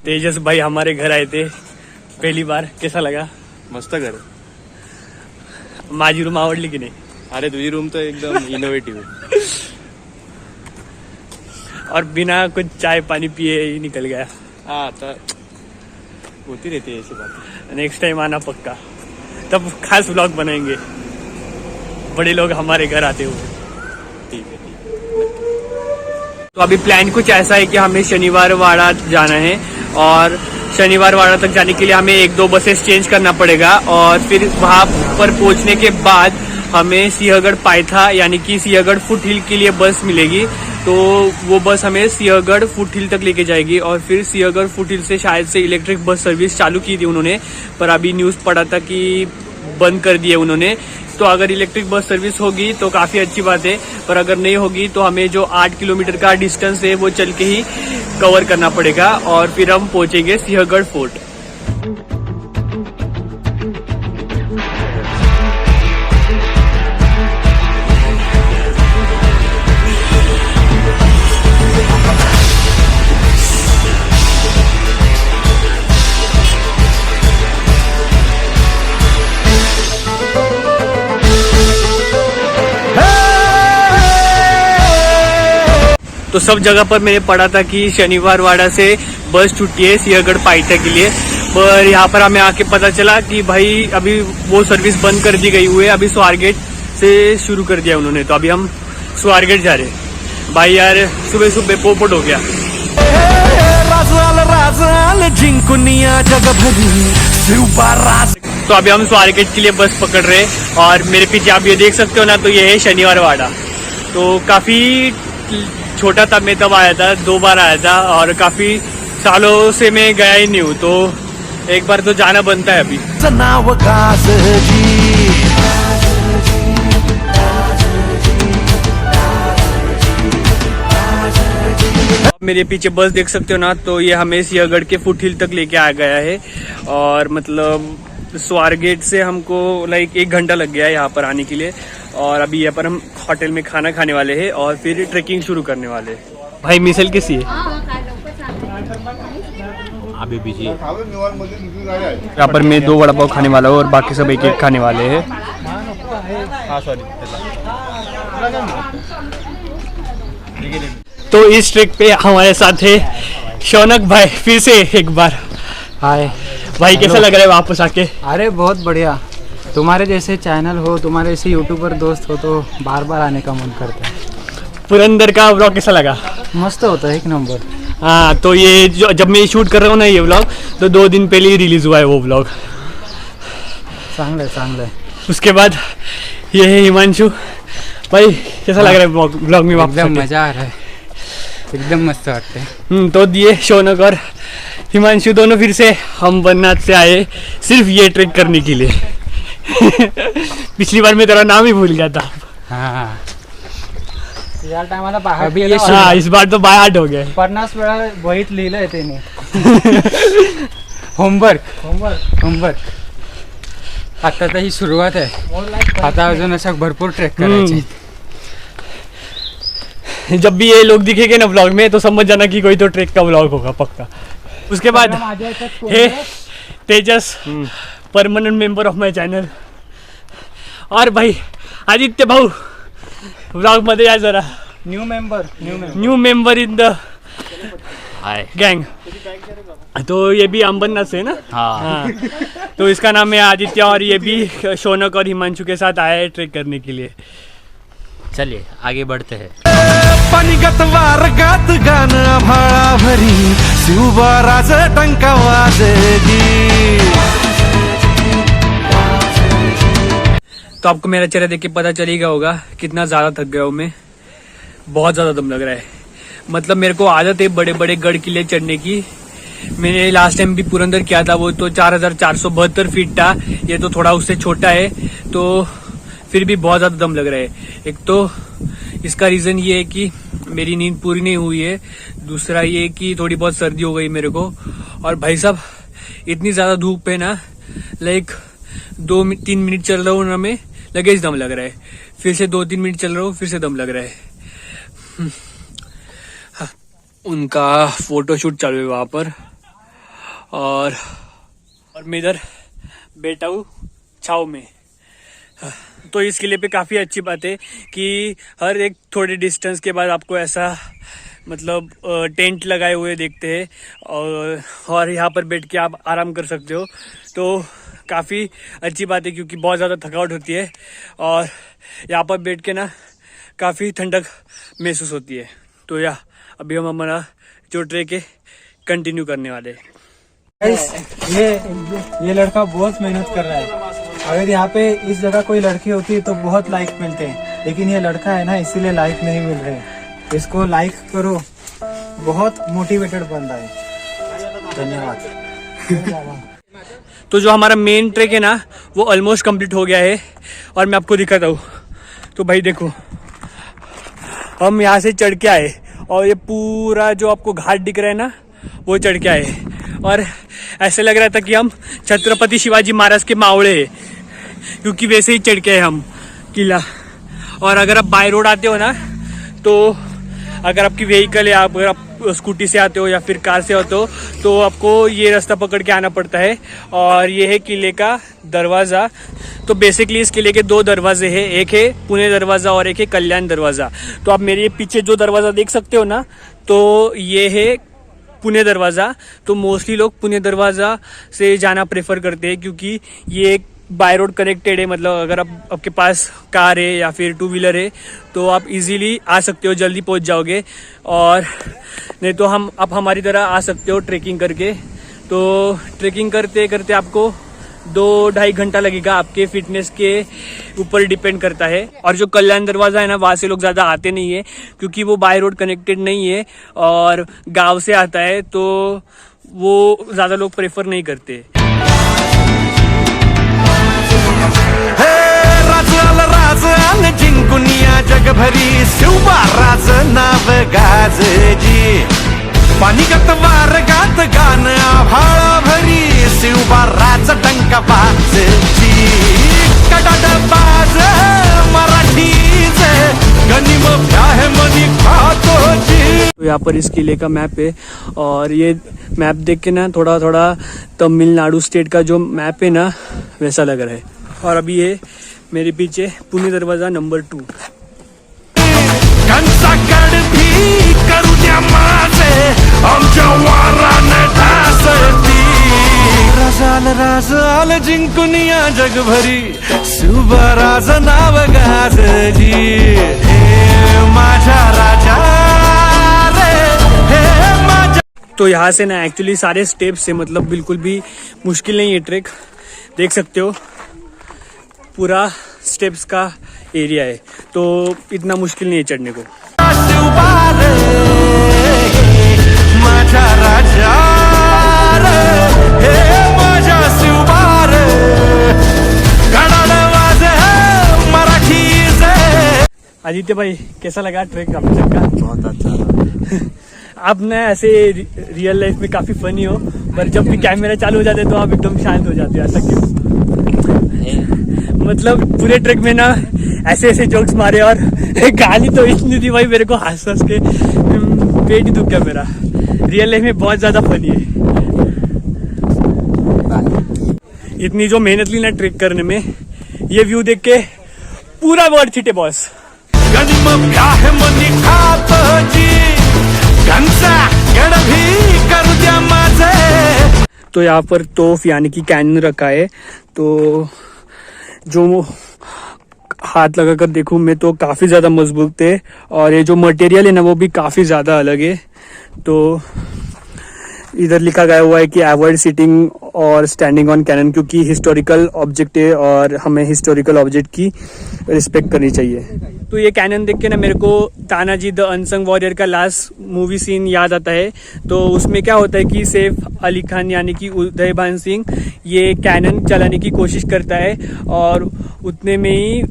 तेजस भाई हमारे घर आए थे पहली बार, कैसा लगा? मस्त घर. माझी रूम आवडली की नाही? अरे तुझी रूम तो एकदम इनोवेटिव्ह है. और बिना कुछ चाय पानी पिए ही निकल गया. हाँ आता होती रहती है ऐसी बात. नेक्स्ट टाइम आना पक्का, तब खास व्लॉग बनाएंगे, बड़े लोग हमारे घर आते हुए. ठीक है. तो अभी प्लान कुछ ऐसा है कि हमें शनिवार वाड़ा जाना है और शनिवार वाड़ा तक जाने के लिए हमें 1-2 बसेस चेंज करना पड़ेगा और फिर वहां पर पहुंचने के बाद हमें सिंहगढ़ पायथा यानी कि सिंहगढ़ फुट हिल के लिए बस मिलेगी. तो वो बस हमें सिंहगढ़ फुट हिल तक लेके जाएगी और फिर सिंहगढ़ फुट हिल से शायद से इलेक्ट्रिक बस सर्विस चालू की थी उन्होंने, पर अभी न्यूज़ पड़ा था कि बंद कर दिए उन्होंने. तो अगर इलेक्ट्रिक बस सर्विस होगी तो काफ़ी अच्छी बात है, पर अगर नहीं होगी तो हमें जो 8 किलोमीटर का डिस्टेंस है वो चल के ही कवर करना पड़ेगा और फिर हम पहुंचेंगे सिंहगढ़ फोर्ट. तो सब जगह पर मैंने पढ़ा था कि शनिवार वाड़ा से बस छुट्टी है सिंहगढ़ पायथा के लिए, पर यहाँ पर हमें आके पता चला कि भाई अभी वो सर्विस बंद कर दी गई हुई है. अभी स्वारगेट से शुरू कर दिया उन्होंने, तो अभी हम स्वारगेट जा रहे हैं. भाई यार सुबह सुबह पोपट हो गया. तो अभी हम स्वारगेट के लिए बस पकड़ रहे हैं और मेरे पीछे आप ये देख सकते हो ना, तो ये है शनिवार वाड़ा. तो काफी छोटा था मैं तब आया था, 2 बार आया था और काफी सालों से मैं गया ही नहीं हूँ, तो एक बार तो जाना बनता है अभी. मेरे पीछे बस देख सकते हो ना, तो ये हमें सिंहगढ़ के फुट हिल तक लेके आ गया है और मतलब स्वारगेट से हमको 1 घंटा लग गया है यहाँ पर आने के लिए. और अभी यहाँ पर हम होटल में खाना खाने वाले हैं और फिर ट्रेकिंग शुरू करने वाले हैं. भाई मिसल कैसी है? अभी बिजी. यहाँ पर मैं 2 वड़ा पाव खाने वाला हूँ और बाकी सब एक खाने वाले हैं. तो इस ट्रिप पे हमारे साथ है शौनक भाई, फिर से एक बार. हाय भाई कैसा लग रहा है वापस आके? अरे बहुत बढ़िया. तुम्हारे जैसे चैनल हो, तुम्हारे जैसे यूट्यूबर दोस्त हो तो बार बार आने का मन करता है. पुरंदर का व्लॉग कैसा लगा? मस्त होता है, 1 नंबर. हाँ, तो ये जब मैं शूट कर रहा हूँ ना ये व्लॉग, तो 2 दिन पहले ही रिलीज हुआ है वो व्लॉग. चांगलं है. उसके बाद ये है हिमांशु भाई, कैसा लग रहा है व्लॉग में वापस? एकदम मजा आ रहा है, एकदम मस्त वाटते हैं. तो ये शौनक और हिमांशु दोनों फिर से हम बन्नाथ से आए सिर्फ ये ट्रेक करने के लिए. पिछली बार मैं तेरा नाम ही भूल गया था. हाँ या टायमाला बाहेर अभी ये हाँ, इस बार तो बाय हार्ट हो गया. 50 वेळा वहीत लिहिलंय त्याने. होमवर्क. आता तर ही सुरुवात आहे, आता अजून असं भरपूर ट्रेक करायचे. जब भी ये लोग दिखेंगे ना व्लॉग में तो समझ जाना कि कोई तो ट्रेक का व्लॉग होगा पक्का. उसके बाद hey Tejas, permanent member of my channel. और भाई आदित्य भाऊ व्लॉग मध्ये या जरा. New member in the gang. तो ये भी अंबरनाथ से है ना? हाँ. तो इसका नाम है आदित्य और ये भी शौनक और हिमांशु के साथ आया है ट्रेक करने के लिए. चलिए आगे बढ़ते हैं. पानिगत वारगात गाणं आभाळा भरी शिवबाराज टंका वाजगी. तो आपको मेरा चेहरा देख के पता चलेगा होगा कितना ज़्यादा थक गया हूँ मैं. बहुत ज़्यादा दम लग रहा है. मतलब मेरे को आदत है बड़े बड़े गढ़ किले चढ़ने की. मैंने लास्ट टाइम भी पुरंदर किया था, वो तो 4472 फीट था. ये तो थोड़ा उससे छोटा है, तो फिर भी बहुत ज़्यादा दम लग रहा है. एक तो इसका रीज़न ये है कि मेरी नींद पूरी नहीं हुई है. दूसरा ये कि थोड़ी बहुत सर्दी हो गई मेरे को. और भाई साहब इतनी ज़्यादा धूप है ना, 2-3 मिनट चल रहा हूँ ना मैं, लगे दम लग रहा है. फिर से 2-3 मिनट चल रहा हूँ, फिर से दम लग रहा है. उनका फोटो शूट चालू है वहां पर. और मैं इधर बैठा हूँ छाव में। तो इस किले पे काफ़ी अच्छी बात है कि हर एक थोड़े डिस्टेंस के बाद आपको ऐसा मतलब टेंट लगाए हुए देखते हैं और यहाँ पर बैठ के आप आराम कर सकते हो। तो काफ़ी अच्छी बात है क्योंकि बहुत ज़्यादा थकावट होती है और यहाँ पर बैठ के ना काफ़ी ठंडक महसूस होती है। तो अभी हम हमारा जो ट्रेक है कंटिन्यू करने वाले हैं। ये लड़का बहुत मेहनत कर रहा है। अगर यहाँ पे इस जगह कोई लड़की होती तो बहुत लाइक मिलते हैं, लेकिन ये लड़का है ना इसीलिए लाइक नहीं मिल रहे। इसको लाइक करो, बहुत मोटिवेटेड बन रहा है। धन्यवाद। तो जो हमारा मेन ट्रेक है ना वो ऑलमोस्ट कंप्लीट हो गया है और मैं आपको दिखाता हूँ। तो भाई देखो, हम यहाँ से चढ़ के आए और ये पूरा जो आपको घाट दिख रहा है ना वो चढ़ के आए और ऐसे लग रहा था कि हम छत्रपति शिवाजी महाराज के मावड़े हैं, क्योंकि वैसे ही चढ़ के आए हम किला। और अगर आप बाय रोड आते हो ना, तो अगर आपकी व्हीकल है, अगर आप स्कूटी से आते हो या फिर कार से आते हो, तो आपको ये रास्ता पकड़ के आना पड़ता है। और ये है किले का दरवाज़ा। तो बेसिकली इस किले के 2 दरवाजे हैं, एक है पुणे दरवाज़ा और एक है कल्याण दरवाज़ा। तो आप मेरे पीछे जो दरवाज़ा देख सकते हो ना, तो ये है पुणे दरवाज़ा। तो मोस्टली लोग पुणे दरवाज़ा से जाना प्रेफर करते हैं क्योंकि ये एक बाय रोड कनेक्टेड है। मतलब अगर आपके पास कार है या फिर 2 व्हीलर है तो आप इजीली आ सकते हो, जल्दी पहुंच जाओगे। और नहीं तो आप हमारी तरह आ सकते हो ट्रेकिंग करके। तो ट्रेकिंग करते करते आपको 2-2.5 घंटा लगेगा, आपके फिटनेस के ऊपर डिपेंड करता है। और जो कल्याण दरवाज़ा है ना, वहाँ से लोग ज़्यादा आते नहीं है क्योंकि वो बाय रोड कनेक्टेड नहीं है और गांव से आता है, तो वो ज़्यादा लोग प्रेफर नहीं करते। राज आल जिंकुनिया जगभरी, शिवबाराज नाव गाजजी, पाणीगत वारगात गान आभाळा भरी, शिवबाराज टंका बाजजी, कडाड बाज मराठीच गनिम प्याहे मनी खातो जी। तो यहाँ पर इस किले का मैप है और ये मैप देख के ना थोड़ा थोड़ा तमिलनाडु स्टेट का जो मैप है ना वैसा लग रहा है। और अभी ये मेरे पीछे पुणे दरवाजा नंबर 2। राजाल जिंकुनिया जगभरी, शिवबाराज नाव गाजजी, हे माझा राजा रे, हे माझा। तो यहाँ से ना एक्चुअली सारे स्टेप्स है, मतलब बिल्कुल भी मुश्किल नहीं है ट्रेक। देख सकते हो पूरा स्टेप्स का एरिया है, तो इतना मुश्किल नहीं है चढ़ने को। आदित्य भाई, कैसा लगा ट्रेक आप सबका? बहुत अच्छा। आप ना ऐसे रियल लाइफ में काफी फनी हो, पर जब भी कैमरा चालू हो जाते तो आप एकदम शांत हो जाते हो। ऐसा क्यों? मतलब पूरे ट्रेक में ना ऐसे ऐसे जोक्स मारे और गाली तो इतनी थी भाई, मेरे को हंस हंस के पेट ही दुख गया मेरा। रियल लाइफ में बहुत ज्यादा फनी है। इतनी जो मेहनत ली ना ट्रेक करने में, ये व्यू देख के पूरा वर्थ इट है बॉस। तो यहाँ पर तोफ यानी कि कैनन रखा है, तो जो हाथ लगाकर देखूं मैं तो काफ़ी ज़्यादा मजबूत है और ये जो मटेरियल है ना वो भी काफ़ी ज़्यादा अलग है। तो इधर लिखा गया हुआ है कि अवॉइड सिटिंग और स्टैंडिंग ऑन कैनन, क्योंकि हिस्टोरिकल ऑब्जेक्ट है और हमें हिस्टोरिकल ऑब्जेक्ट की रिस्पेक्ट करनी चाहिए। तो ये कैनन देख के ना मेरे को तानाजी द अनसंग वॉरियर का लास्ट मूवी सीन याद आता है। तो उसमें क्या होता है कि सैफ अली खान यानी कि उदयभान सिंह ये कैनन चलाने की कोशिश करता है और उतने में ही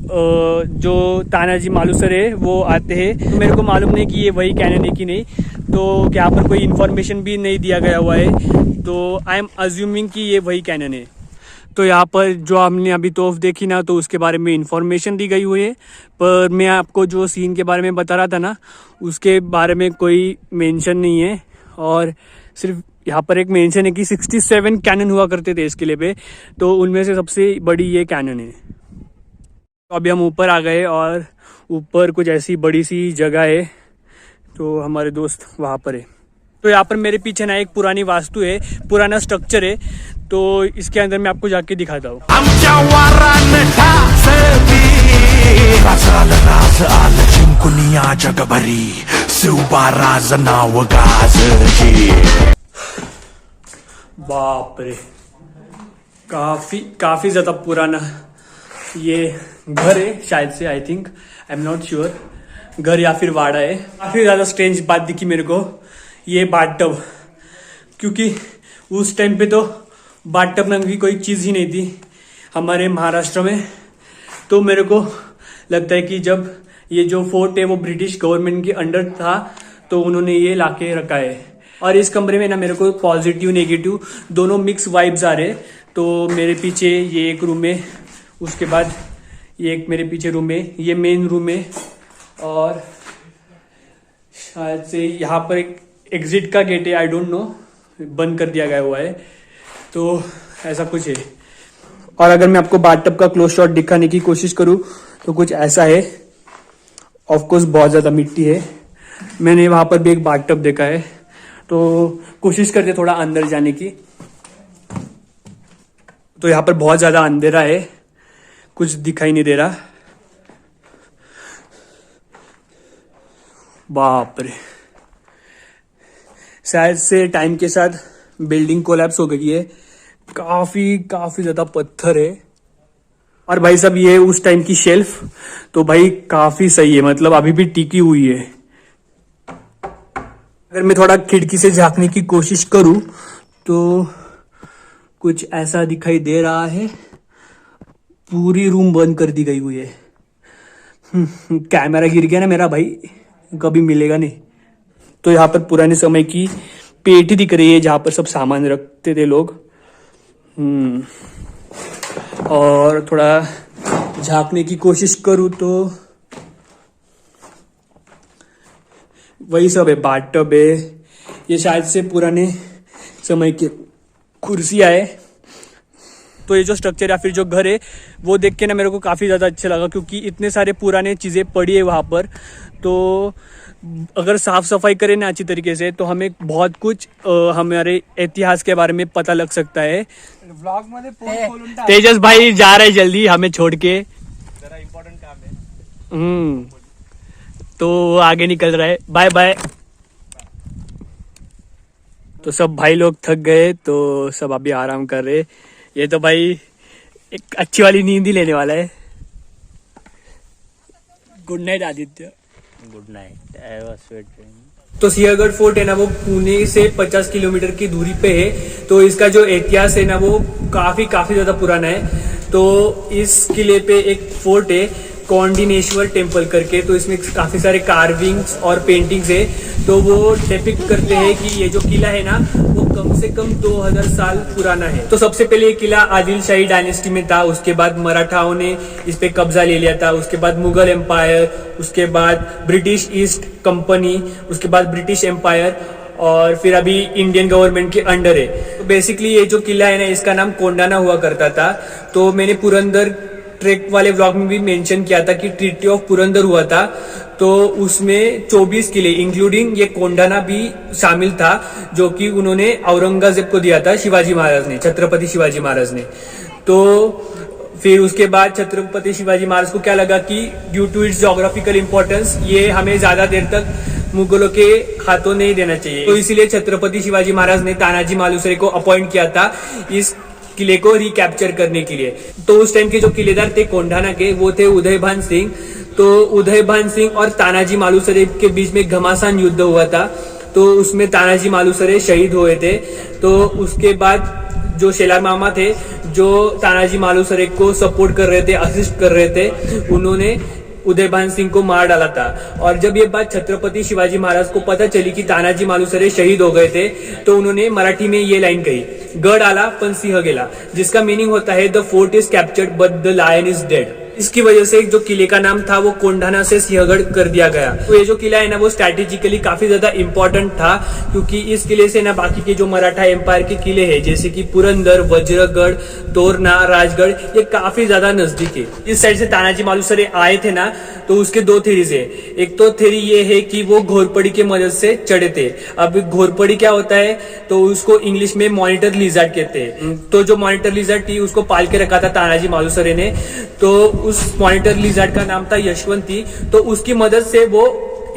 जो तानाजी मालुसरे है वो आते हैं। तो मेरे को मालूम नहीं कि ये वही कैनन है कि नहीं, तो यहाँ पर कोई इन्फॉर्मेशन भी नहीं दिया गया हुआ है, तो आई एम अज्यूमिंग कि ये वही कैनन है। तो यहाँ पर जो हमने अभी तोफ देखी ना, तो उसके बारे में इन्फॉर्मेशन दी गई हुई है, पर मैं आपको जो सीन के बारे में बता रहा था ना उसके बारे में कोई मेंशन नहीं है और सिर्फ यहाँ पर एक मेंशन है कि 67 कैनन हुआ करते थे इस किले पे, तो उनमें से सबसे बड़ी ये कैनन है। तो अभी हम ऊपर आ गए और ऊपर कुछ ऐसी बड़ी सी जगह है, तो हमारे दोस्त वहाँ पर है। तो यहाँ पर मेरे पीछे ना एक पुरानी वास्तु है, पुराना स्ट्रक्चर है, तो इसके अंदर मैं आपको जाके दिखाता हूँ। आमच्या वारानं ठासली रसालं नाच आलं जिंकुनिया जगभरी शिवबा राज नाव गाजली। बाप रे, काफी ज्यादा पुराना ये घर है शायद से, I think, I am not sure, घर या फिर वाड़ा है। काफी ज्यादा स्ट्रेंज बात दिखी मेरे को, ये बाथटब, क्योंकि उस टाइम पे तो बाथटब नाम की कोई चीज ही नहीं थी हमारे महाराष्ट्र में। तो मेरे को लगता है कि जब ये जो फोर्ट है वो ब्रिटिश गवर्नमेंट के अंडर था, तो उन्होंने ये लाके रखा है। और इस कमरे में ना मेरे को पॉजिटिव नेगेटिव दोनों मिक्स वाइब्स आ रहे। तो मेरे पीछे ये एक रूम है, उसके बाद ये एक मेरे पीछे रूम है, ये मेन रूम है, और शायद से यहाँ पर एक एग्जिट का गेट है, आई डोंट नो, बंद कर दिया गया हुआ है, तो ऐसा कुछ है। और अगर मैं आपको बाथटब का क्लोज शॉट दिखाने की कोशिश करूँ तो कुछ ऐसा है। ऑफ कोर्स बहुत ज्यादा मिट्टी है, मैंने वहां पर भी एक बाथटब देखा है, तो कोशिश करते थोड़ा अंदर जाने की। तो यहाँ पर बहुत ज्यादा अंधेरा है, कुछ दिखाई नहीं दे रहा। बाप रे, शायद से टाइम के साथ बिल्डिंग कोलैप्स हो गई है, काफी ज्यादा पत्थर है। और भाई साहब ये उस टाइम की शेल्फ, तो भाई काफी सही है, मतलब अभी भी टिकी हुई है। अगर मैं थोड़ा खिड़की से झांकने की कोशिश करूं तो कुछ ऐसा दिखाई दे रहा है, पूरी रूम बंद कर दी गई हुई है। कैमरा गिर गया ना मेरा भाई, कभी मिलेगा नहीं। तो यहाँ पर पुराने समय की पेटी दिख रही है जहां पर सब सामान रखते थे लोग। और थोड़ा झांकने की कोशिश करूं तो वही सब है, बाथटब है, ये शायद से पुराने समय की कुर्सियां है। तो ये जो स्ट्रक्चर या फिर जो घर है वो देख के ना मेरे को काफी ज्यादा अच्छा लगा, क्योंकि इतने सारे पुराने चीजें पड़ी है वहां पर। तो अगर साफ सफाई करें ना अच्छी तरीके से तो हमें बहुत कुछ हमारे इतिहास के बारे में पता लग सकता है। ब्लॉग मध्ये पोस्ट खोलून टाक। तेजस भाई जा रहे जल्दी हमें छोड़ के, जरा इम्पोर्टेंट काम है। तो आगे निकल रहा है, बाय बाय। तो सब भाई लोग थक गए, तो सब अभी आराम कर रहे। ये तो भाई एक अच्छी वाली नींद ही लेने वाला है। Good night Aditya. Good night, I was sweating. तो सिंहगढ़ फोर्ट है ना वो पुणे से 50 किलोमीटर की दूरी पे है। तो इसका जो इतिहास है ना वो काफी ज्यादा पुराना है। तो इस किले पे एक फोर्ट है कौंडिनेश्वर टेम्पल करके, तो इसमें काफी सारे कार्विंग्स और पेंटिंग्स है। तो वो डिपिक्ट करते हैं कि ये जो किला है ना वो कम से कम 2000 साल पुराना है। तो सबसे पहले ये किला आदिलशाही डायनेस्टी में था, उसके बाद मराठाओं ने इस पे कब्जा ले लिया था, उसके बाद मुगल एम्पायर, उसके बाद ब्रिटिश ईस्ट कंपनी, उसके बाद ब्रिटिश एम्पायर, और फिर अभी इंडियन गवर्नमेंट के अंडर है। तो बेसिकली ये जो किला है ना इसका नाम कोंडाना हुआ करता था। तो मैंने पुरंदर ट्रेक वाले व्लॉग में भी मेंशन किया था कि ट्रीटी ऑफ पुरंदर हुआ था, तो उसमें 24 किले इंक्लूडिंग ये कोंडाना भी शामिल था, जो कि उन्होंने औरंगजेब को दिया था, शिवाजी महाराज ने, छत्रपति शिवाजी महाराज ने। तो फिर उसके बाद छत्रपति शिवाजी महाराज को क्या लगा कि due to its geographical importance ये हमें ज्यादा देर तक मुगलों के हाथों नहीं देना चाहिए, तो इसीलिए छत्रपति शिवाजी महाराज ने तानाजी मालुसरे को अपॉइंट किया था इस किले को रिकैप्चर करने के लिए। तो उस टाइम के जो किलेदार थे कोंडाना के, वो थे उदयभान सिंह। तो उदयभान सिंह और तानाजी मालुसरे के बीच में घमासान युद्ध हुआ था, तो उसमें तानाजी मालुसरे शहीद हुए थे। तो उसके बाद जो शेलार मामा थे जो तानाजी मालुसरे को सपोर्ट कर रहे थे, असिस्ट कर रहे थे, उन्होंने उदयभान सिंह को मार डाला था। और जब ये बात छत्रपति शिवाजी महाराज को पता चली कि तानाजी मालुसरे शहीद हो गए थे, तो उन्होंने मराठी में ये लाइन कही, गढ़ आला पण सिंह गेला, जिसका मीनिंग होता है the fort is captured but the lion is dead. इसकी वजह से जो किले का नाम था वो कोंढाणा से सिंहगढ़ कर दिया गया। तो ये जो किला है ना वो स्ट्रैटेजिकली काफी ज्यादा इंपॉर्टेंट था, क्योंकि इस किले से ना बाकी के जो मराठा एम्पायर के किले हैं जैसे कि पुरंदर, वज्रगढ़, तोरना, राजगढ़, ये काफी ज्यादा नजदीक है। इस साइड से तानाजी मालुसरे आए थे ना, तो उसके दो थेरीज है। एक तो थेरी ये है कि वो घोरपड़ी के मदद से चढ़े थे। अब घोरपड़ी क्या होता है, तो उसको इंग्लिश में मॉनिटर लिजर्ड कहते हैं। तो जो मॉनिटर लिजर्ड थी उसको पाल के रखा था तानाजी मालुसरे ने, तो उस मॉनिटर लिजर्ड का नाम था यशवंती। तो उसकी मदद से वो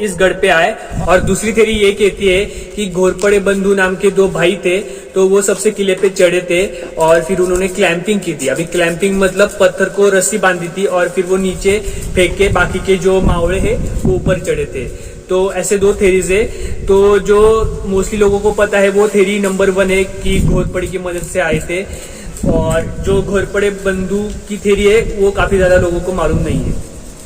इस गढ़ पे आए। और दूसरी थेरी ये कहती है कि घोरपड़े बंधु नाम के दो भाई थे, तो वो सबसे किले पे चढ़े थे और फिर उन्होंने क्लैंपिंग की थी। अभी क्लैंपिंग मतलब पत्थर को रस्सी बांधी थी और फिर वो नीचे फेंक के बाकी के जो मावड़े हैं वो ऊपर चढ़े थे। तो ऐसे दो थेरीज है। तो जो मोस्टली लोगों को पता है वो थेरी नंबर 1 है कि घोरपड़ी की मदद से आए थे, और जो घोरपड़े बंधु की थेरी है वो काफी ज्यादा लोगों को मालूम नहीं है।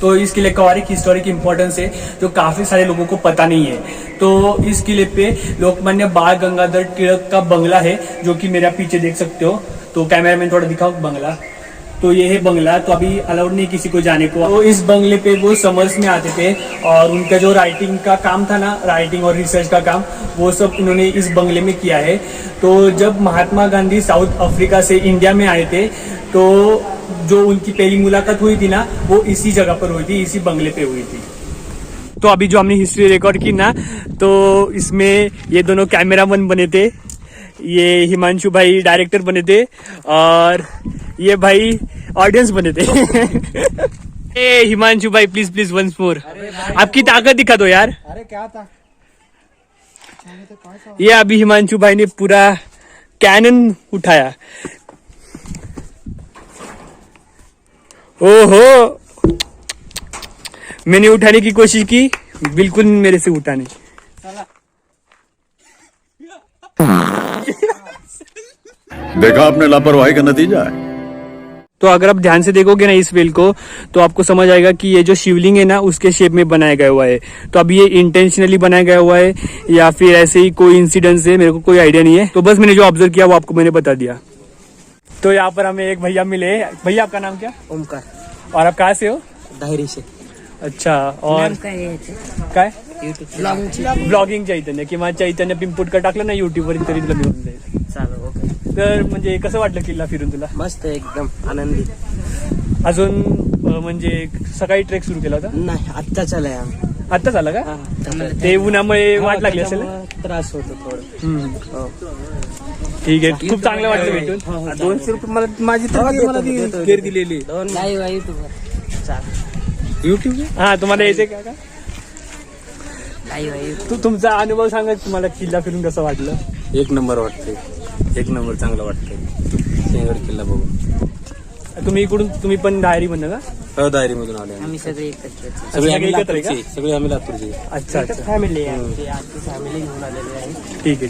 तो इस किले का और एक हिस्टोरिक इंपॉर्टेंस है जो काफी सारे लोगों को पता नहीं है। तो इस किले पे लोकमान्य बाल गंगाधर तिलक का बंगला है, जो कि मेरा पीछे देख सकते हो। तो कैमरामैन थोड़ा दिखाओ बंगला। तो ये है बंगला, तो अभी अलाउड नहीं किसी को जाने को। तो इस बंगले पे वो समर्स में आते थे और उनका जो राइटिंग का काम था ना, राइटिंग और रिसर्च का काम, वो सब उन्होंने इस बंगले में किया है। तो जब महात्मा गांधी साउथ अफ्रीका से इंडिया में आए थे, तो जो उनकी पहली मुलाकात हुई थी ना, वो इसी जगह पर हुई थी, इसी बंगले पे हुई थी। तो अभी जो हमने हिस्ट्री रिकॉर्ड की ना, तो इसमें ये दोनों कैमरामैन बने थे, ये हिमांशु भाई डायरेक्टर बने थे और ये भाई ऑडियंस बने थे। ए हिमांशु भाई प्लीज प्लीज वंस मोर, आपकी ताकत दिखा दो यार। अरे क्या था? ये अभी हिमांशु भाई ने पूरा कैनन उठाया। ओहो, मैंने उठाने की कोशिश की, बिल्कुल मेरे से उठा नहीं। देखा आपने लापरवाही का नतीजा है। तो अगर आप ध्यान से देखोगे ना इस वेल को, तो आपको समझ आएगा कि ये जो शिवलिंग है ना उसके शेप में बनाया गया हुआ है। तो अब ये इंटेंशनली बनाया गया हुआ है या फिर ऐसे ही कोई इंसिडेंस है, मेरे को कोई आइडिया नहीं है। तो बस मैंने जो ऑब्जर्व किया वो आपको मैंने बता दिया। तो यहाँ पर हमें एक भैया मिले। भैया आपका नाम क्या? ओमकार, और आप कहाँ से हो? दाहिरी से। अच्छा, और काय ब्लॉगिंग चैतन्य किंवा चैतन्य पिंपुट का टाकलं ना युट्यूबवर तरी तुला मिळून जाईल. चालेल, ओके. तर म्हणजे कसं वाटलं किल्ला फिरून तुला? मस्त आहे, एकदम आनंदी. अजून म्हणजे सकाळी ट्रेक सुरू केला होता? नाही, आत्ता चालय आम्ही. आता झाला का? हा, आत्ता. ते उन्हामुळे वाट लागली असेल ना? त्याच्यामुळं त्रास होतो थोडं. हम्म. ठीक आहे, खूप चांगलं वाटलं भेटून. 200 रुपये मला माझी तर गेर दिलेली नाही युट्यूबवर. चालेल. युट्यूब हा, तुम्हाला यायचंय का? नाही तुमचा अनुभव सांगा, तुम्हाला किल्ला फिरून कसं वाटलं? एक नंबर वाटते, एक नंबर चांगलं वाटतंय सिंहगड किल्ला बघून. तुम्ही पण डायरी म्हणता का? दायरी मधून आले आम्ही. आम्ही सगळे एकत्र. सगळे आम्ही एकत्र आहे का? लातूरचे, सगळे आम्ही लातूरचे. अच्छा अच्छा, फॅमिली आहे आमची, आमची फॅमिली घेऊन आलेली आहे. ठीक है.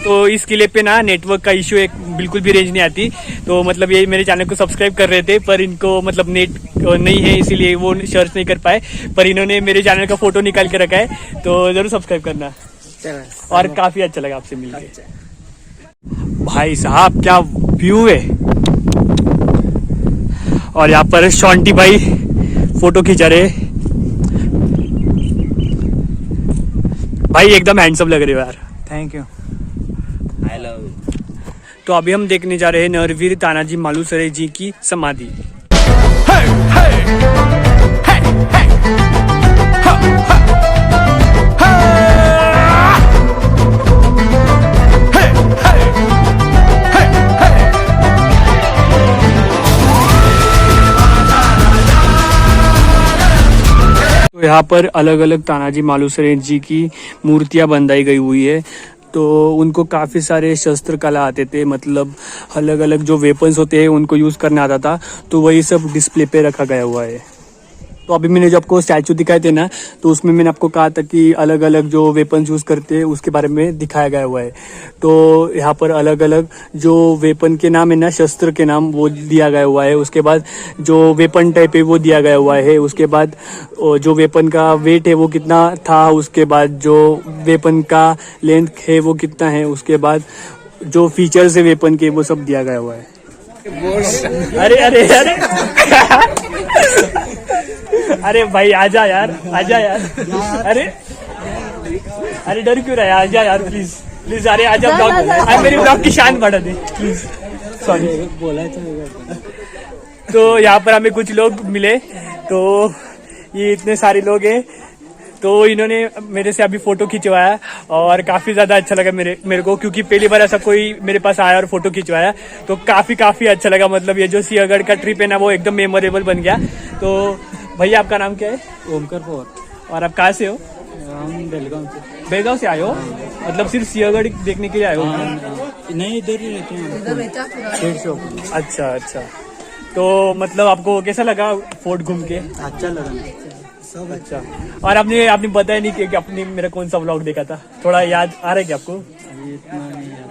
तो इस किले पे ना नेटवर्क का इशू एक बिल्कुल भी रेंज नहीं आती. तो मतलब ये मेरे चैनल को सब्सक्राइब कर रहे थे पर इनको मतलब नेट नहीं है, इसीलिए वो सर्च नहीं कर पाए. पर इन्होंने मेरे चैनल का फोटो निकाल के रखा है, तो जरूर सब्सक्राइब करना. चला. और काफी अच्छा लगा आपसे मिलकर. भाई साहब क्या व्यू है. और यहाँ पर शॉन्टी भाई फोटो खींचा रहे. भाई एकदम हैंडसम लग रहे हो यार. Thank you. I love. तो अभी हम देखने जा रहे हैं नरवीर तानाजी मालुसरे जी की समाधि. तो यहाँ पर अलग अलग तानाजी मालुसरे जी की मूर्तियां बनाई गई हुई है. तो उनको काफ़ी सारे शस्त्र कला आते थे, मतलब अलग अलग जो वेपन्स होते हैं उनको यूज़ करना आता था. तो वही सब डिस्प्ले पे रखा गया हुआ है. तो अभी मैंने जो आपको स्टैचू दिखाए थे ना, तो उसमें मैंने आपको कहा था कि अलग अलग जो वेपन्स यूज़ करते हैं उसके बारे में दिखाया गया हुआ है. तो यहाँ पर अलग अलग जो वेपन के नाम है ना, शस्त्र के नाम वो दिया गया हुआ है. उसके बाद जो वेपन टाइप है वो दिया गया हुआ है. उसके बाद जो वेपन का वेट है वो कितना था, उसके बाद जो वेपन का लेंथ है वो कितना है, उसके बाद जो फीचर्स है वेपन के वो सब दिया गया हुआ है. अरे अरे अरे अरे भाई आजा यार, आजा यार। अरे अरे डर क्यों रहा है, आजा यार प्लीज प्लीज। अरे आजा ब्लॉग, अरे मेरी ब्लॉग की शान बढ़ा दे प्लीज, सॉरी। तो यहाँ पर हमें कुछ लोग मिले, तो ये इतने सारे लोग हैं, तो इन्होंने मेरे से अभी फोटो खिंचवाया और काफी ज्यादा अच्छा लगा मेरे को, क्योंकि पहली बार ऐसा कोई मेरे पास आया और फोटो खिंचवाया, तो काफी अच्छा लगा। मतलब ये जो सिंहगढ़ का ट्रिप है ना, वो एकदम मेमोरेबल बन गया। तो भैया आपका नाम क्या है? ओमकर पवार। और आप कहाँ से हो? हम बेलगांव से। बेलगांव से आए हो? मतलब सिर्फ सिंहगढ़ देखने के लिए आए हो? नहीं, इधर ही रहते हैं। अच्छा। तो मतलब आपको कैसा लगा फोर्ट घूम के? अच्छा लगा सब। अच्छा, और आपने बताया नहीं कि आपने मेरा कौन सा व्लॉग देखा था? थोड़ा याद आ रहा है क्या आपको?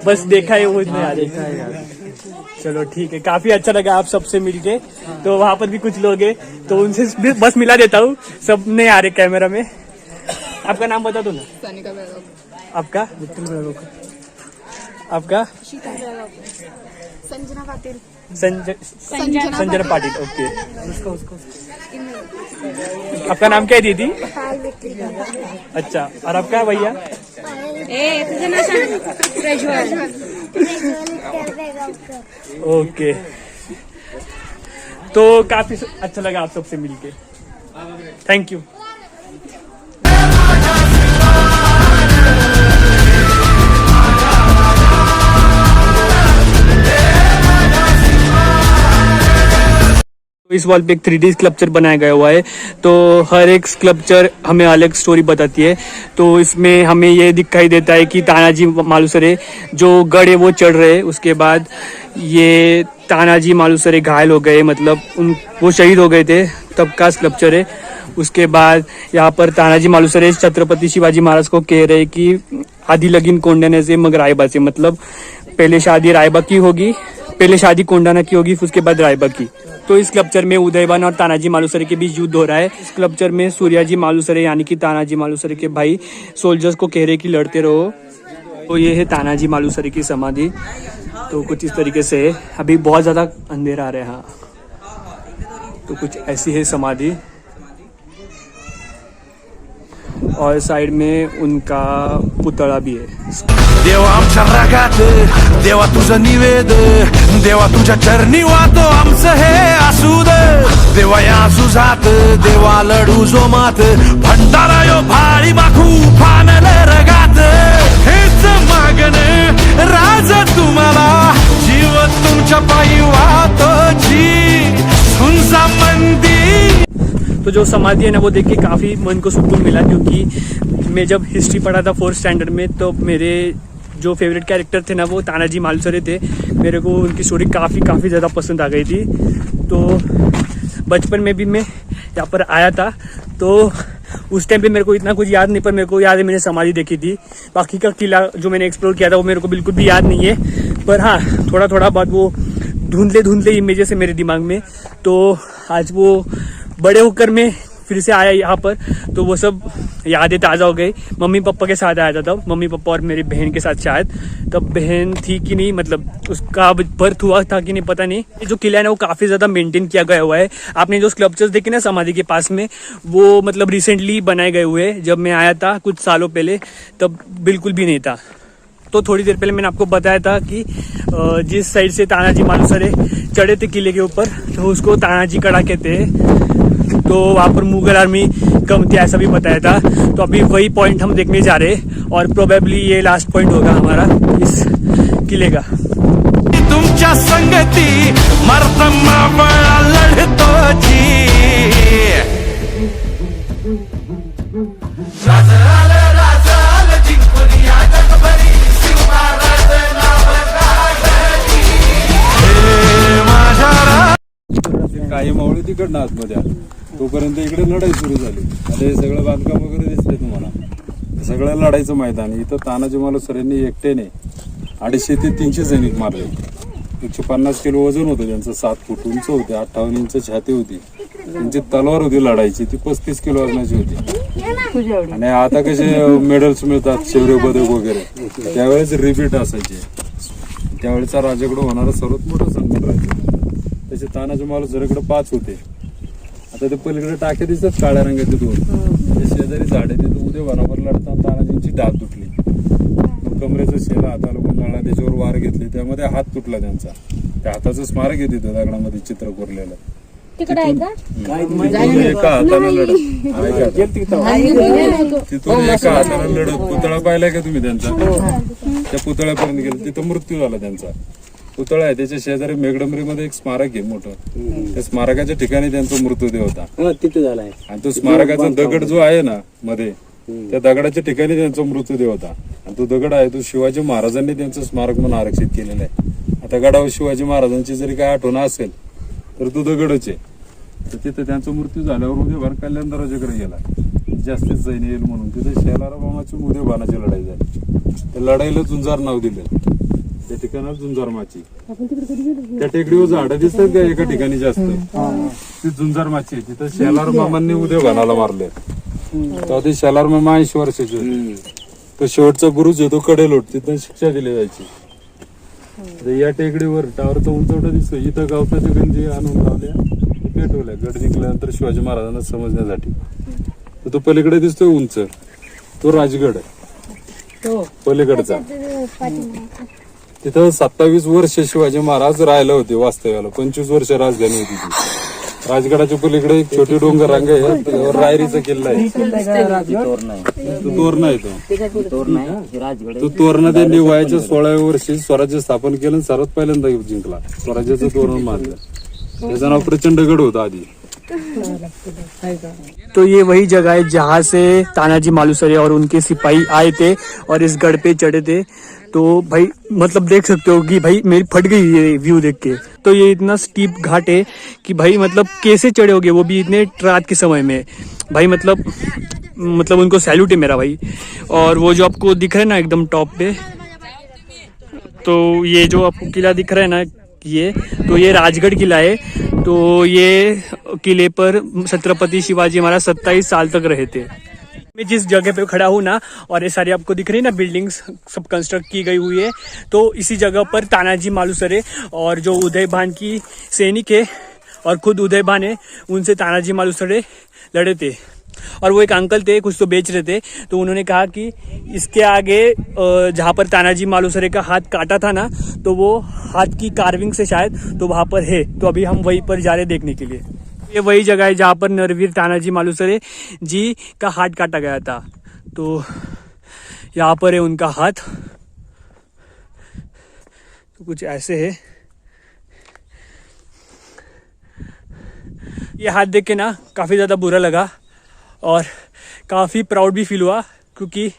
बस देखा है वो, इतना याद है। चलो ठीक है, काफी अच्छा लगा आप सबसे मिलके। तो वहाँ पर भी कुछ लोग हैं, तो उनसे भी बस मिला देता हूँ, सब नहीं आ रहे कैमरा में। आपका नाम बता दो ना। सानिका बेळगावकर। आपका? आपका? संजना पाटील। संजना पाटिल, ओके। आपका नाम क्या है दीदी? अच्छा, और आपका भैया? तुझं नाव सांग। प्रज्वल। ओके, तो काफी अच्छा लगा आप सबसे मिलके, थैंक यू। इस वॉल पे एक 3D स्कल्पचर बनाया गया हुआ है, तो हर एक स्कल्पचर हमें अलग स्टोरी बताती है। तो इसमें हमें ये दिखाई देता है कि तानाजी मालुसरे जो गढ़ है वो चढ़ रहे, उसके बाद ये तानाजी मालुसरे घायल हो गए, मतलब वो शहीद हो गए थे, तब का स्कल्पचर है। उसके बाद यहाँ पर तानाजी मालुसरे छत्रपति शिवाजी महाराज को कह रहे कि आधी लगीन कोंडाने से मग रायबा से, मतलब पहले शादी रायबा की होगी, पहले शादी कोंडाना की होगी, उसके बाद रायबा की। तो इस क्लबचर में उदयवान और तानाजी मालुसरे के बीच युद्ध हो रहा है। इस क्लबचर में सूर्याजी मालुसरे यानी कि तानाजी मालुसरे के भाई सोल्जर्स को कह रहे कि लड़ते रहो। तो ये है तानाजी मालुसरे की समाधि, तो कुछ इस तरीके से है। अभी बहुत ज्यादा अंधेरा आ रहा है, हाँ, तो कुछ ऐसी है समाधि। और साइड में उनका पुतळा भी है। देवा आमच्या रागात, देवा तुझं निवेद, देवा तुझ्या चरणी वातो आमचं हे आसूद, देवा या सुजात, देवा लढू जोमात, भंडारा यो भाळी माखू फानले रगात, हेच मागणे राज तुम्हाला, जीव तुमच्या पायी वातोची सुनसा मंदी। तो जो समाधि है ना, वो देख के काफ़ी मन को सुकून मिला, क्योंकि मैं जब हिस्ट्री पढ़ा था 4th स्टैंडर्ड में, तो मेरे जो फेवरेट कैरेक्टर थे ना, वो तानाजी मालुसरे थे। मेरे को उनकी स्टोरी काफ़ी ज़्यादा पसंद आ गई थी। तो बचपन में भी मैं यहाँ पर आया था, तो उस टाइम पे मेरे को इतना कुछ याद नहीं, पर मेरे को याद है मैंने समाधि देखी थी। बाकी का किला जो मैंने एक्सप्लोर किया था वो मेरे को बिल्कुल भी याद नहीं है, पर हाँ थोड़ा बहुत वो धुंधले इमेजेस है मेरे दिमाग में। तो आज वो बड़े होकर मैं फिर से आया यहाँ पर, तो वो सब यादें ताज़ा हो गई। मम्मी पापा के साथ आया था तब, मम्मी पापा और मेरी बहन के साथ शायद, तब बहन थी कि नहीं, मतलब उसका बर्थ हुआ था कि नहीं पता नहीं। ये जो किला है ना, वो काफ़ी ज़्यादा मेंटेन किया गया हुआ है। आपने जो स्कल्पचर्स देखे ना समाधि के पास में, वो मतलब रिसेंटली बनाए गए हुए। जब मैं आया था कुछ सालों पहले, तब बिल्कुल भी नहीं था। तो थोड़ी देर पहले मैंने आपको बताया था कि जिस साइड से तानाजी मालुसरे चढ़े थे किले के ऊपर, तो उसको तानाजी कड़ा कहते हैं। तो वहाँ पर मुगल आर्मी कम थी, ऐसा भी बताया था। तो अभी वही पॉइंट हम देखने जा रहे हैं, और प्रोबेबली ये लास्ट पॉइंट होगा हमारा इस किले का। तुमच्या संगती मरतमा बळा लढतो जी, काही मावळे तिकडनं आतमध्ये आले, तोपर्यंत इकडे लढाई सुरू झाली। आता हे सगळं बांधकाम वगैरे दिसले तुम्हाला, सगळं लढाईचं मैदान। इथं तानाजी मालुसरेंनी एकट्याने 250 ते 300 सैनिक मारले। 150 किलो वजन होतं त्यांचं, 7 फूट उंच होते, 58 इंच छाती होती, त्यांची तलवार होती लढायची, ती 35 किलो वजनाची होती। आणि आता कसे मेडल्स मिळतात, शौर्य पदक वगैरे, त्यावेळेस रिपीट असायचे। त्यावेळेचा राजाकडे होणारा सर्वात मोठा सन्मान राहायचा। त्याचे तानाजी मालुसरेकडे 5 होते, आता ते पलीकडे टाके दिसतात काळ्या रंगाचे दोन, ते शेजारी झाडे तिथं उद्या वनावर लढताना तानाजींची डाल तुटली. मग कमरेचा शेला हाताला गुंडाळला, त्याच्यावर वार घेतली, त्यामध्ये हात तुटला त्यांचा. त्या हाताचं स्मारक आहे तिथं दगडामध्ये चित्र कोरलेलं. तिकडे आहे का? तिथून एका हाताने लढत तिथून एका हाताने लढत पुतळा पाहिलाय का तुम्ही त्यांचा? त्या पुतळ्यापर्यंत गेले, तिथं मृत्यू झाला त्यांचा. पुतळा आहे, त्याच्या शेजारी मेघडंबरीमध्ये एक स्मारक आहे मोठं. त्या स्मारकाच्या ठिकाणी त्यांचा मृतदेह होता तिथे झालाय. आणि तो स्मारकाचा दगड जो आहे ना मध्ये, त्या दगडाच्या ठिकाणी त्यांचा मृतदेह होता. आणि तो दगड आहे तो शिवाजी महाराजांनी त्यांचं स्मारक म्हणून आरक्षित केलेलं आहे. आता गडावर शिवाजी महाराजांची जरी काय आठवण असेल तर तो दगडच आहे. तर तिथे त्यांचा मृत्यू झाल्यावर उद्या कल्याण दरवाजाकडे गेला, जास्तीत सैन्य येईल म्हणून. तिथे शेलारामाची उद्या लढाई झाली. त्या लढाईला झुंजार नाव दिलं. त्या ठिकाणात झुंजारमाची, त्या टेकडीवर झाडं दिसतात का एका ठिकाणी जास्त, ती झुंजारमाची. तिथं शेलार मामांनी उद्या भानाला मारले. तेव्हा ते शेलार मामा 80 वर्षाचे होते. तो शेवटचा बुरुज आहे तो कडेलोट, तिथं शिक्षा दिली जायची. या टेकडीवर टावरचा उंचवटा दिसतो, इथं गवताच्या गंजी आणून लावल्या, पेटवल्या गड जिंकल्यानंतर शिवाजी महाराजांना समजण्यासाठी. तर तो पलीकडे दिसतोय उंच, तो राजगड आहे पलीकडचा. तिथं 27 वर्ष शिवाजी महाराज राहिले होते वास्तव्याला. 25 वर्ष राजधानी होती ती. राजगडाच्या पलीकडे एक छोटी डोंगर रांग आहे, त्याच्यावर रायरीचा किल्ला आहे. तो तोरणा आहे तो तोरणा त्यांनी वयाच्या 16व्या वर्षी स्वराज्य स्थापन केलं आणि सर्वात पहिल्यांदा जिंकला. स्वराज्याचं तोरण मानलं. त्याचं नाव प्रचंडगड होतं आधी. तो ये वही जगह है जहाँ से तानाजी मालुसरे और उनके सिपाही आए थे और इस गढ़ पे चढ़े थे. तो भाई मतलब देख सकते हो कि भाई मेरी फट गई ये व्यू देख के. तो ये इतना स्टीप घाट है कि भाई मतलब कैसे चढ़े होगे वो भी इतने रात के समय में. भाई मतलब उनको सैल्यूट है मेरा भाई. और वो जो आपको दिख रहा है ना एकदम टॉप पे, तो ये जो आपको किला दिख रहा है ना ये राजगढ़ किला है. तो ये किले पर छत्रपति शिवाजी महाराज 27 साल तक रहे थे. मैं जिस जगह पे खड़ा हूँ ना, और ये सारी आपको दिख रही है ना बिल्डिंग्स सब कंस्ट्रक्ट की गई हुई है, तो इसी जगह पर तानाजी मालुसरे और जो उदय भान की सैनिक है और खुद उदय भान है, उनसे तानाजी मालुसरे लड़े थे. और वो एक अंकल थे, कुछ तो बेच रहे थे. तो उन्होंने कहा कि इसके आगे जहाँ पर तानाजी मालुसरे का हाथ काटा था ना, तो वो हाथ की कार्विंग से शायद तो वहाँ पर है. तो अभी हम वहीं पर जा रहे देखने के लिए. ये वही जगह है जहाँ पर नरवीर तानाजी मालुसरे जी का हाथ काटा गया था. तो यहाँ पर है उनका हाथ. तो कुछ ऐसे है. ये हाथ देख के ना काफ़ी ज़्यादा बुरा लगा और काफ़ी प्राउड भी फील हुआ, क्योंकि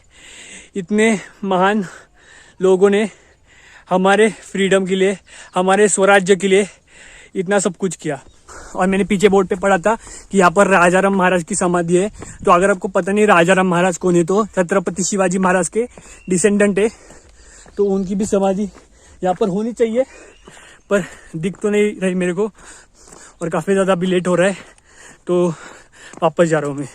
इतने महान लोगों ने हमारे फ्रीडम के लिए, हमारे स्वराज्य के लिए इतना सब कुछ किया. और मैंने पीछे बोर्ड पे पढ़ा था कि यहाँ पर राजाराम महाराज की समाधि है. तो अगर आपको पता नहीं राजाराम महाराज कौन है, तो छत्रपति शिवाजी महाराज के डिसेंडेंट है. तो उनकी भी समाधि यहाँ पर होनी चाहिए, पर दिख तो नहीं रही मेरे को. और काफ़ी ज़्यादा भी लेट हो रहा है, तो वापस जा रहा हूँ मैं.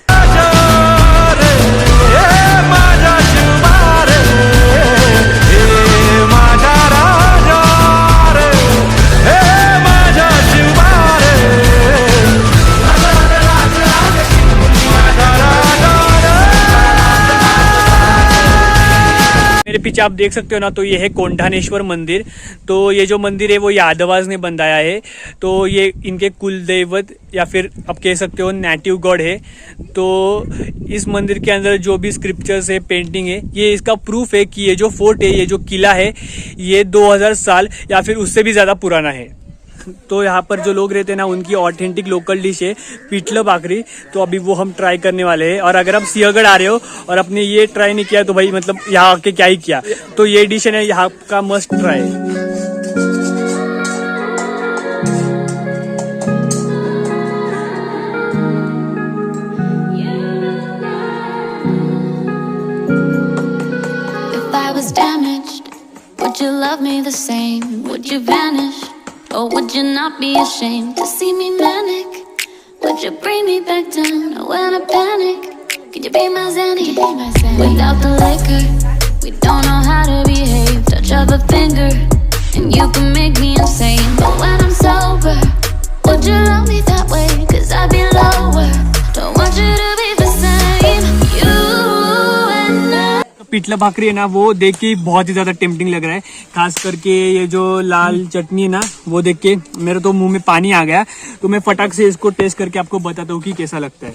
मेरे पीछे आप देख सकते हो ना, तो ये है कोंढानेश्वर मंदिर. तो ये जो मंदिर है वो यादवाज ने बनाया है. तो ये इनके कुल दैवत या फिर आप कह सकते हो नेटिव गॉड है. तो इस मंदिर के अंदर जो भी स्क्रिप्चर्स है, पेंटिंग है, ये इसका प्रूफ है कि ये जो फोर्ट है, ये जो किला है, ये 2000 साल या फिर उससे भी ज़्यादा पुराना है. तो यहाँ पर जो लोग रहते हैं ना, उनकी ऑथेंटिक लोकल डिश है पिठलं भाकरी. तो अभी वो हम ट्राई करने वाले हैं. और अगर आप सिंहगढ़ आ रहे हो और आपने ये ट्राई नहीं किया, तो भाई मतलब यहाँ आके क्या ही किया. तो ये डिश है ना, यहाँ का must try. If I was damaged, would you love me the same? Would you vanish? Or would you not be ashamed to see me manic? Would you bring me back down when I panic? Could you be my Zanny? Without the liquor, we don't know how to behave. Touch of a finger, and you can make me insane. But when I'm sober, would you love me that way? 'Cause I'd be low. पिठला भाकरी है ना, वो देख के बहुत ही ज्यादा tempting लग रहा है। खास करके ये जो लाल चटनी है ना, वो देख के मेरे तो मुंह में पानी आ गया। तो मैं फटाक से इसको टेस्ट करके आपको बताता हूँ कि कैसा लगता है।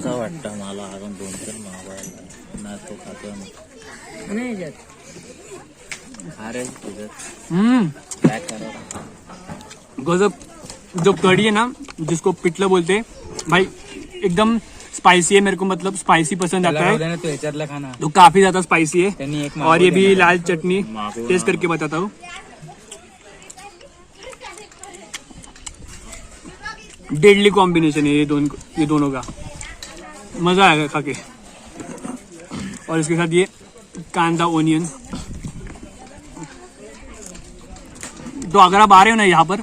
वाटतं मला अजून 2-3 मागवायला नाही तो खातो नाही जात. अरे काय करा गजब। जो कढ़ी है ना, जिसको पिठला बोलते हैं भाई, एकदम स्पाइसी है। मेरे को मतलब स्पाइसी पसंद आता है, तो ह्याच्यातला खाना तो काफी ज्यादा स्पाइसी है। त्यांनी एक और ये भी लाल चटनी टेस्ट करके बताता हूँ। डेडली कॉम्बिनेशन है ये दोनों का, मजा आएगा खा के। और इसके साथ ये कांदा ओनियन। तो अगर आप आ रहे हो ना यहाँ पर,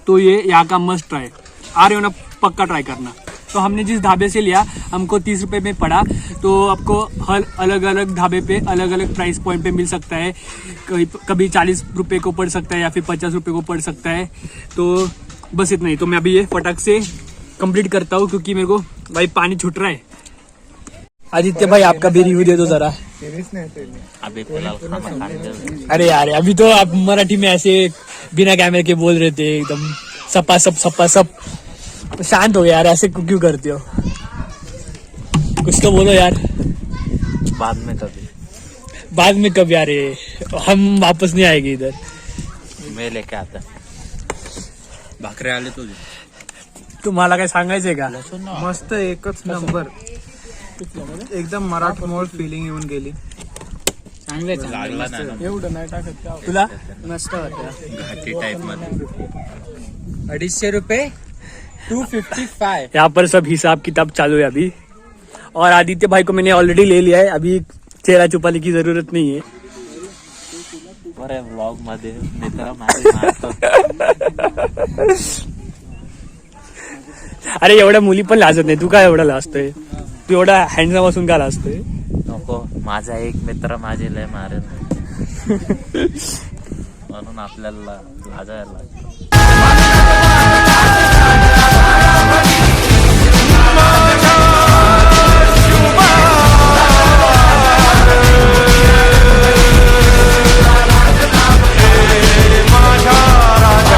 तो ये यहाँ का मस्ट ट्राई। आ रहे हो ना, पक्का ट्राई करना। तो हमने जिस ढाबे से लिया, हमको 30 रुपये में पड़ा। तो आपको हर अलग अलग ढाबे पे अलग अलग प्राइस पॉइंट पे मिल सकता है। कभी 40 रुपये को पड़ सकता है या फिर 50 रुपये को पड़ सकता है। तो बस इतना ही। तो मैं अभी ये फटाक से कंप्लीट करता हूँ, क्योंकि मेरे को भाई पानी छूट रहा है। आदित्य भाई, आपका भी रिव्यू दे दो जरा। अभी फिलहाल खाना खाने अरे यार, अभी तो आप मराठी में ऐसे बिना कैमरे के बोल रहे थे, एकदम सपा सब। शांत हो यार, ऐसे क्यों करते हो? कुछ तो बोलो यार। बाद में कभी आ रहे, हम वापस नहीं आएंगे इधर। मैं लेके आता भाकरे आले तुझे. तुम्हाला काय सांगायचंय का? मस्त, एकच नंबर, एकदम मराठमोळ फिलिंग येऊन गेली. लागला नाही एवढं नाही टाकत तुला. मस्त होतं. घाटी टाइप मध्ये 250 रुपये 255. यहाँ पर सब हिसाब किताब चालू है अभी। और आदित्य भाई को मैंने ऑलरेडी ले लिया है, अभी चेहरा छुपाने की जरूरत नहीं है। बरे व्लॉग मध्ये मित्र माझे मारतो. अरे एवढ्या मुली पण लाजत नाही, तू काय एवढा लाजतोय? तू एवढा हँडसम असून का लाजतोय? नको, माझा एक मित्र माझे लय मारेल म्हणून आपल्याला लाजायला लागतं.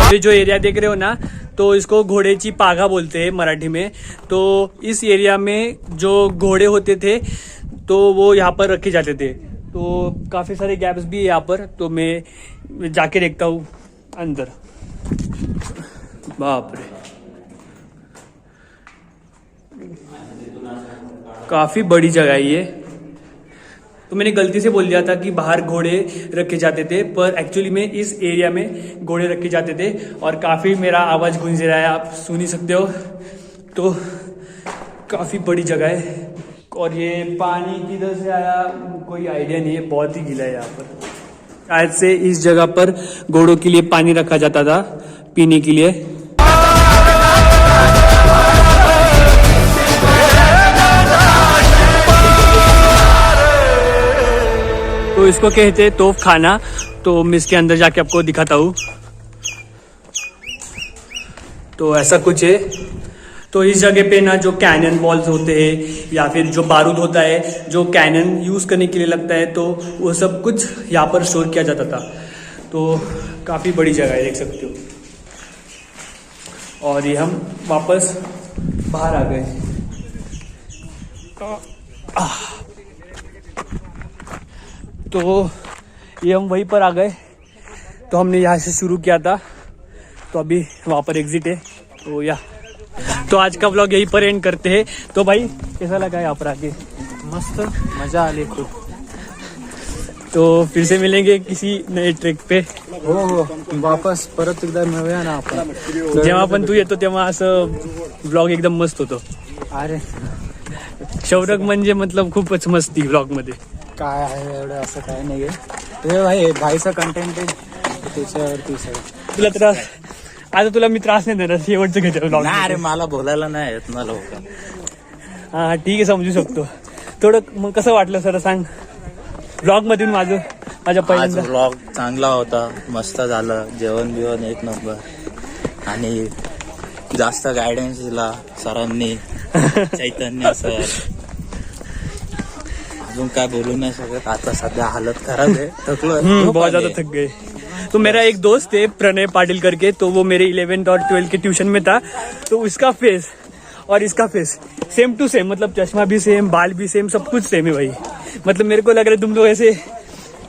अभी जो एरिया देख रहे हो ना, तो इसको घोड़ेची पागा बोलते हैं मराठी में। तो इस एरिया में जो घोड़े होते थे, तो वो यहाँ पर रखे जाते थे। तो काफी सारे गैप्स भी है यहाँ पर। तो मैं जाके देखता हूँ अंदर। बाप रे, काफी बड़ी जगह है ये। तो मैंने गलती से बोल दिया था कि बाहर घोड़े रखे जाते थे, पर एक्चुअली में इस एरिया में घोड़े रखे जाते थे। और काफ़ी मेरा आवाज़ गूंज रहा है, आप सुन ही सकते हो। तो काफ़ी बड़ी जगह है। और ये पानी किधर से आया कोई आइडिया नहीं है, बहुत ही गीला है यहाँ पर। शायद से इस जगह पर घोड़ों के लिए पानी रखा जाता था पीने के लिए। तो इसको कहते हैं तोप खाना। तो मैं इसके अंदर जाके आपको दिखाता हूँ। तो ऐसा कुछ है। तो इस जगह पे ना जो कैनन बॉल्स होते हैं या फिर जो बारूद होता है, जो कैनन यूज़ करने के लिए लगता है, तो वो सब कुछ यहाँ पर स्टोर किया जाता था। तो काफ़ी बड़ी जगह है, देख सकते हो। और ये हम वापस बाहर आ गए। तो ये हम वहीं पर आ गए। तो हमने यहाँ से शुरू किया था, तो अभी वहाँ पर एग्जिट है। तो तो आज का व्लॉग यहीं पर एंड करते हैं। तो भाई कैसा लगा यहाँ पर आके? मस्त, मजा आली खूप. तो फिर से मिलेंगे किसी नए ट्रेक पे. हो वापस परत एकदा मिळूया ना आपण. जेव्हा पण तू येतो तेव्हा असं व्लॉग एकदम मस्त होतो. अरे शौरक म्हणजे मतलब खूपच मस्ती व्लॉग मध्ये. काय आहे एवढं, असं काय नाही ते भाई, भाईचा कंटेंट आहे त्याच्यावरती सगळं. तुला त्रास आता, तुला मी त्रास नाही देणार शेवटचं घ्यायचं व्लॉग. नाही अरे, मला बोलायला नाही येत ना लवकर. हा ठीक आहे, समजू शकतो. थोडं मग कसं वाटलं सर सांग. व्लॉग मधून माझ्या आज पहिल्यांदा व्लॉग चांगला होता, मस्त झालं. जेवण बिवण एक नंबर. आणि जास्त गायडन्स दिला सरांनी, चैतन्य सर. अजून काय बोलू नाही शकत, आता सध्या हालत खराब आहे, थकलो. बहुत ज्यादा थक गए. तो मेरा एक दोस्त है प्रणय पाटिल करके, तो वो मेरे 11th और 12th के ट्यूशन में था. तो उसका फेस और इसका फेस सेम टू सेम, मतलब चश्मा भी सेम, बाल भी सेम, सब कुछ सेम है भाई. मतलब मेरे को लग रहा है तुम लोग ऐसे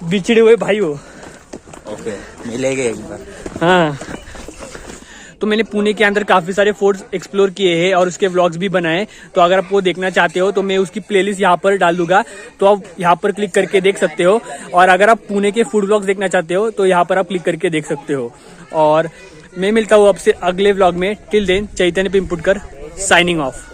बिछड़े हुए भाई हो. ओके, मिलेंगे एक बार. हाँ. तो मैंने पुणे के अंदर काफी सारे फोर्ट्स एक्सप्लोर किए हैं और उसके व्लॉग्स भी बनाए. तो अगर आप वो देखना चाहते हो तो मैं उसकी प्लेलिस्ट यहाँ पर डाल दूंगा, तो आप यहाँ पर क्लिक करके देख सकते हो. और अगर आप पुणे के फूड व्लॉग्स देखना चाहते हो तो यहाँ पर आप क्लिक करके देख सकते हो. और मैं मिलता हूँ आपसे अगले व्लॉग में. टिल देन, चैतन्य पिंपुटकर साइनिंग ऑफ.